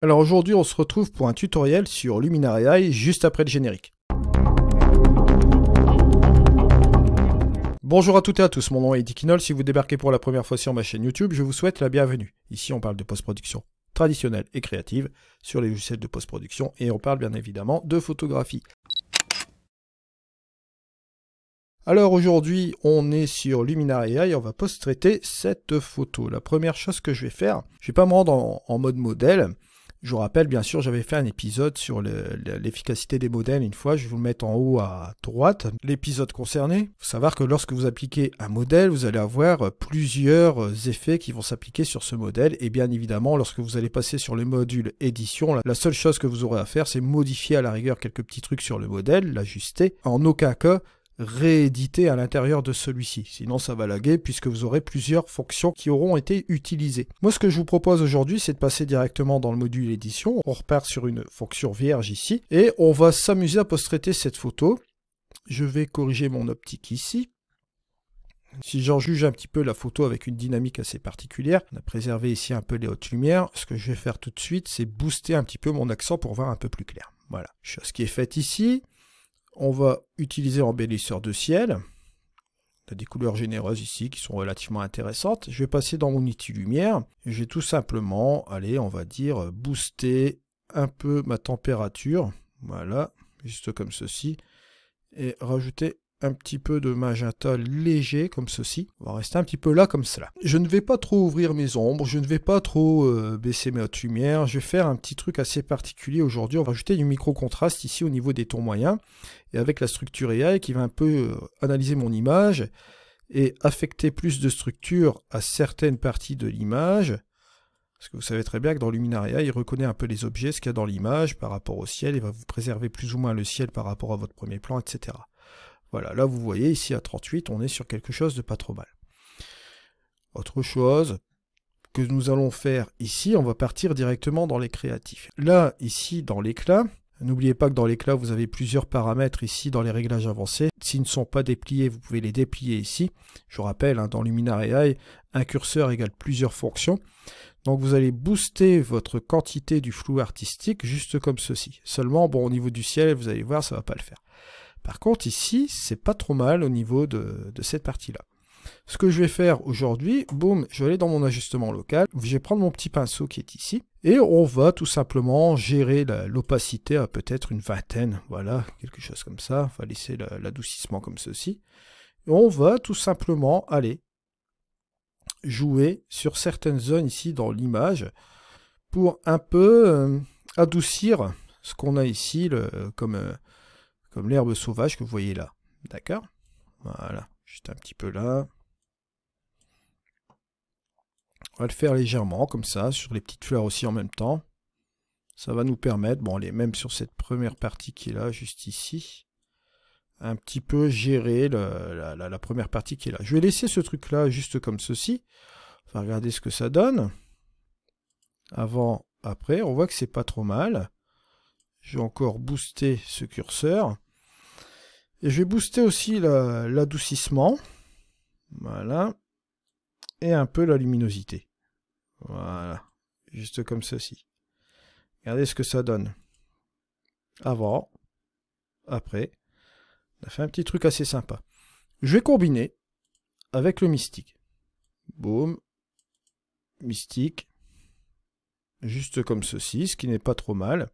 Alors aujourd'hui, on se retrouve pour un tutoriel sur Luminar AI juste après le générique. Bonjour à toutes et à tous, mon nom est Eddie Kinol. Si vous débarquez pour la première fois sur ma chaîne YouTube, je vous souhaite la bienvenue. Ici, on parle de post-production traditionnelle et créative sur les logiciels de post-production et on parle bien évidemment de photographie. Alors aujourd'hui, on est sur Luminar AI et on va post-traiter cette photo. La première chose que je vais faire, je ne vais pas me rendre en mode modèle. Je vous rappelle, bien sûr, j'avais fait un épisode sur l'efficacité des modèles une fois. Je vais vous le mettre en haut à droite. L'épisode concerné, il faut savoir que lorsque vous appliquez un modèle, vous allez avoir plusieurs effets qui vont s'appliquer sur ce modèle. Et bien évidemment, lorsque vous allez passer sur le module édition, la seule chose que vous aurez à faire, c'est modifier à la rigueur quelques petits trucs sur le modèle, l'ajuster. En aucun cas, rééditer à l'intérieur de celui-ci. Sinon, ça va laguer puisque vous aurez plusieurs fonctions qui auront été utilisées. Moi, ce que je vous propose aujourd'hui, c'est de passer directement dans le module édition. On repart sur une fonction vierge ici et on va s'amuser à post-traiter cette photo. Je vais corriger mon optique ici. Si j'en juge un petit peu la photo avec une dynamique assez particulière, on a préservé ici un peu les hautes lumières. Ce que je vais faire tout de suite, c'est booster un petit peu mon accent pour voir un peu plus clair. Voilà, chose qui est faite ici. On va utiliser embellisseur de ciel. On a des couleurs généreuses ici qui sont relativement intéressantes. Je vais passer dans mon outil lumière. Et je vais tout simplement, allez, on va dire, booster un peu ma température. Voilà, juste comme ceci. Et rajouter un petit peu de magenta léger comme ceci. On va rester un petit peu là comme cela. Je ne vais pas trop ouvrir mes ombres, je ne vais pas trop baisser mes hautes lumières. Je vais faire un petit truc assez particulier aujourd'hui. On va rajouter du micro-contraste ici au niveau des tons moyens. Et avec la structure AI qui va un peu analyser mon image et affecter plus de structure à certaines parties de l'image. Parce que vous savez très bien que dans Luminar AI, il reconnaît un peu les objets, ce qu'il y a dans l'image par rapport au ciel. Il va vous préserver plus ou moins le ciel par rapport à votre premier plan, etc. Voilà, là vous voyez, ici à 38, on est sur quelque chose de pas trop mal. Autre chose que nous allons faire ici, on va partir directement dans les créatifs. Là, ici, dans l'éclat, n'oubliez pas que dans l'éclat, vous avez plusieurs paramètres ici dans les réglages avancés. S'ils ne sont pas dépliés, vous pouvez les déplier ici. Je vous rappelle, hein, dans Luminar AI, un curseur égale plusieurs fonctions. Donc vous allez booster votre quantité du flou artistique juste comme ceci. Seulement, bon, au niveau du ciel, vous allez voir, ça ne va pas le faire. Par contre, ici, c'est pas trop mal au niveau de cette partie-là. Ce que je vais faire aujourd'hui, boum, je vais aller dans mon ajustement local. Je vais prendre mon petit pinceau qui est ici. Et on va tout simplement gérer l'opacité à peut-être une vingtaine. Voilà, quelque chose comme ça. On va laisser l'adoucissement comme ceci. Et on va tout simplement aller jouer sur certaines zones ici dans l'image pour un peu adoucir ce qu'on a ici comme l'herbe sauvage que vous voyez là. D'accord? Voilà, juste un petit peu là. On va le faire légèrement, comme ça, sur les petites fleurs aussi en même temps. Ça va nous permettre, bon, allez, même sur cette première partie qui est là, juste ici, un petit peu gérer la première partie qui est là. Je vais laisser ce truc-là juste comme ceci. On va regarder ce que ça donne. Avant, après, on voit que c'est pas trop mal. Je vais encore booster ce curseur. Et je vais booster aussi l'adoucissement. Voilà. Et un peu la luminosité. Voilà. Juste comme ceci. Regardez ce que ça donne. Avant. Après. On a fait un petit truc assez sympa. Je vais combiner avec le mystique. Boum. Mystique. Juste comme ceci. Ce qui n'est pas trop mal.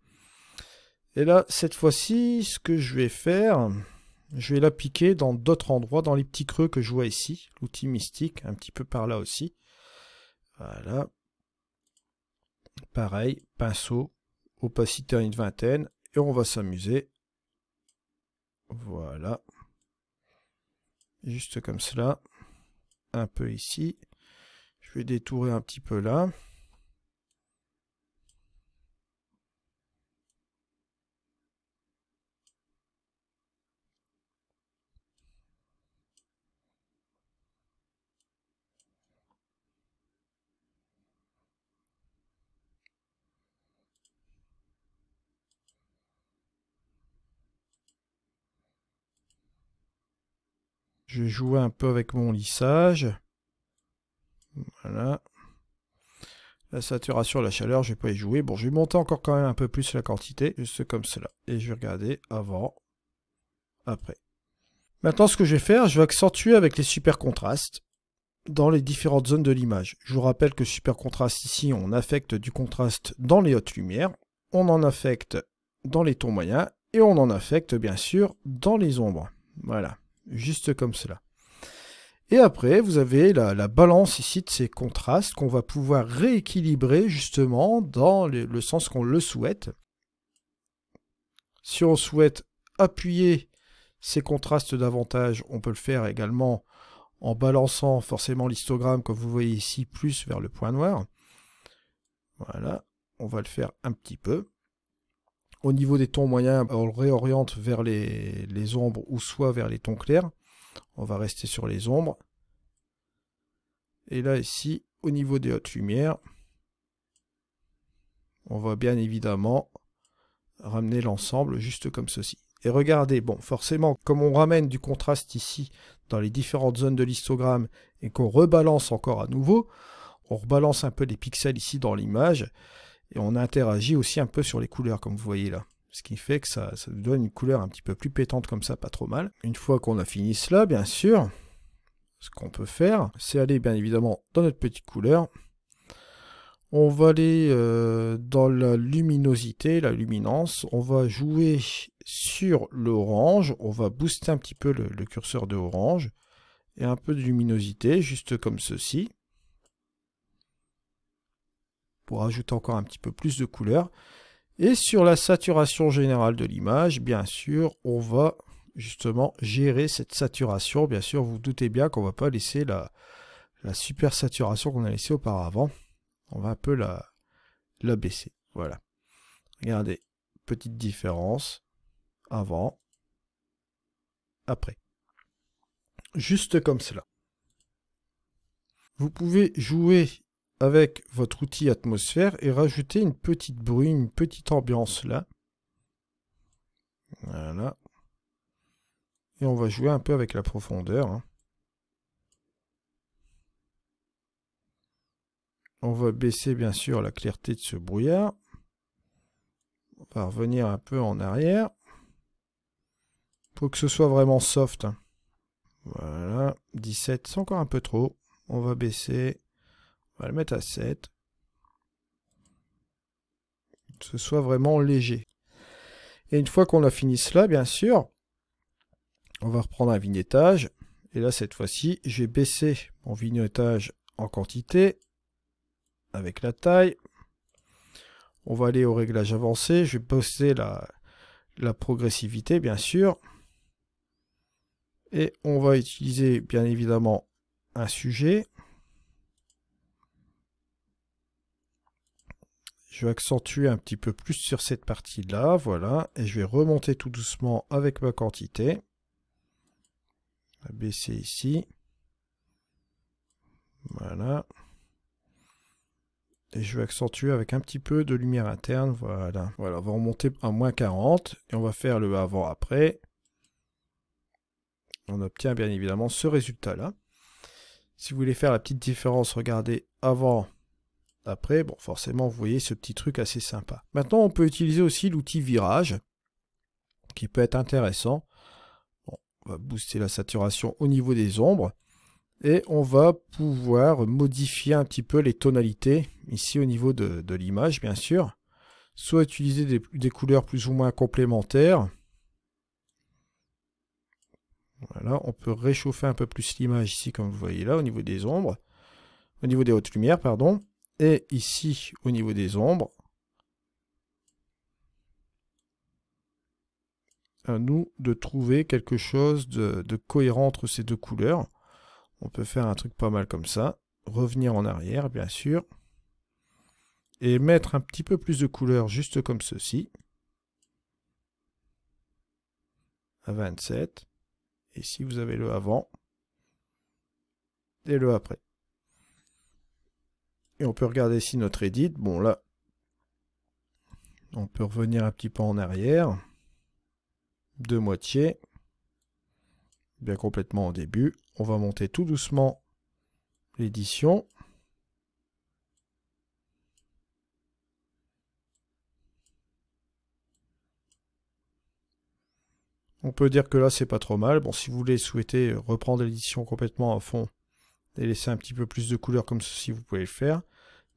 Et là, cette fois-ci, ce que je vais faire... Je vais l'appliquer dans d'autres endroits, dans les petits creux que je vois ici. L'outil mystique, un petit peu par là aussi. Voilà. Pareil, pinceau, opacité à une vingtaine. Et on va s'amuser. Voilà. Juste comme cela. Un peu ici. Je vais détourer un petit peu là. Je vais jouer un peu avec mon lissage. Voilà. La saturation, la chaleur, je vais pas y jouer. Bon, je vais monter encore quand même un peu plus la quantité, juste comme cela. Et je vais regarder avant, après. Maintenant, ce que je vais faire, je vais accentuer avec les super contrastes dans les différentes zones de l'image. Je vous rappelle que super contraste ici, on affecte du contraste dans les hautes lumières, on en affecte dans les tons moyens, et on en affecte bien sûr dans les ombres. Voilà, juste comme cela. Et après, vous avez la balance ici de ces contrastes qu'on va pouvoir rééquilibrer justement dans le sens qu'on le souhaite. Si on souhaite appuyer ces contrastes davantage, on peut le faire également en balançant forcément l'histogramme, comme vous voyez ici, plus vers le point noir. Voilà, on va le faire un petit peu. Au niveau des tons moyens, on le réoriente vers les ombres ou soit vers les tons clairs. On va rester sur les ombres. Et là, ici, au niveau des hautes lumières, on va bien évidemment ramener l'ensemble juste comme ceci. Et regardez, bon, forcément, comme on ramène du contraste ici dans les différentes zones de l'histogramme et qu'on rebalance encore à nouveau, on rebalance un peu les pixels ici dans l'image et on interagit aussi un peu sur les couleurs comme vous voyez là. Ce qui fait que ça nous donne une couleur un petit peu plus pétante comme ça, pas trop mal. Une fois qu'on a fini cela, bien sûr, ce qu'on peut faire, c'est aller bien évidemment dans notre petite couleur. On va aller dans la luminosité, la luminance. On va jouer sur l'orange. On va booster un petit peu le curseur de orange. Et un peu de luminosité, juste comme ceci. Pour ajouter encore un petit peu plus de couleur. Et sur la saturation générale de l'image, bien sûr, on va justement gérer cette saturation. Bien sûr, vous vous doutez bien qu'on ne va pas laisser la super saturation qu'on a laissée auparavant. On va un peu la baisser. Voilà. Regardez, petite différence. Avant, après. Juste comme cela. Vous pouvez jouer avec votre outil atmosphère et rajouter une petite bruine, une petite ambiance là. Voilà. Et on va jouer un peu avec la profondeur. Hein. On va baisser bien sûr la clarté de ce brouillard. On va revenir un peu en arrière. Pour que ce soit vraiment soft. Hein. Voilà. 17, c'est encore un peu trop. On va baisser. On va le mettre à 7. Que ce soit vraiment léger. Et une fois qu'on a fini cela, bien sûr, on va reprendre un vignettage. Et là, cette fois-ci, je vais baisser mon vignettage en quantité. Avec la taille. On va aller au réglage avancé. Je vais bosser la progressivité, bien sûr. Et on va utiliser, bien évidemment, un sujet. Je vais accentuer un petit peu plus sur cette partie-là. Voilà. Et je vais remonter tout doucement avec ma quantité. On va baisser ici. Voilà. Et je vais accentuer avec un petit peu de lumière interne. Voilà. Voilà, on va remonter à moins 40. Et on va faire le avant-après. On obtient bien évidemment ce résultat-là. Si vous voulez faire la petite différence, regardez avant, après. Bon, forcément, vous voyez ce petit truc assez sympa. Maintenant, on peut utiliser aussi l'outil virage, qui peut être intéressant. Bon, on va booster la saturation au niveau des ombres. Et on va pouvoir modifier un petit peu les tonalités, ici au niveau de l'image, bien sûr. Soit utiliser des couleurs plus ou moins complémentaires. Voilà, on peut réchauffer un peu plus l'image ici, comme vous voyez là, au niveau des ombres. Au niveau des hautes lumières, pardon. Et ici, au niveau des ombres. À nous de trouver quelque chose de cohérent entre ces deux couleurs. On peut faire un truc pas mal comme ça. Revenir en arrière, bien sûr. Et mettre un petit peu plus de couleur, juste comme ceci. À 27. Et ici, vous avez le avant. Et le après. Et on peut regarder ici notre edit. Bon, là, on peut revenir un petit peu en arrière. De moitié. Bien complètement au début. On va monter tout doucement l'édition. On peut dire que là, c'est pas trop mal. Bon, si vous voulez souhaiter reprendre l'édition complètement à fond et laisser un petit peu plus de couleurs comme ceci, vous pouvez le faire.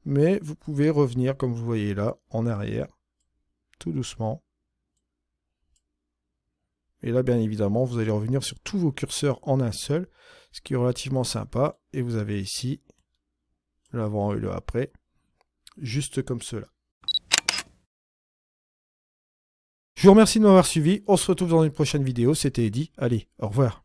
Mais vous pouvez revenir, comme vous voyez là, en arrière, tout doucement. Et là, bien évidemment, vous allez revenir sur tous vos curseurs en un seul, ce qui est relativement sympa. Et vous avez ici l'avant et le après, juste comme cela. Je vous remercie de m'avoir suivi. On se retrouve dans une prochaine vidéo. C'était Eddy. Allez, au revoir.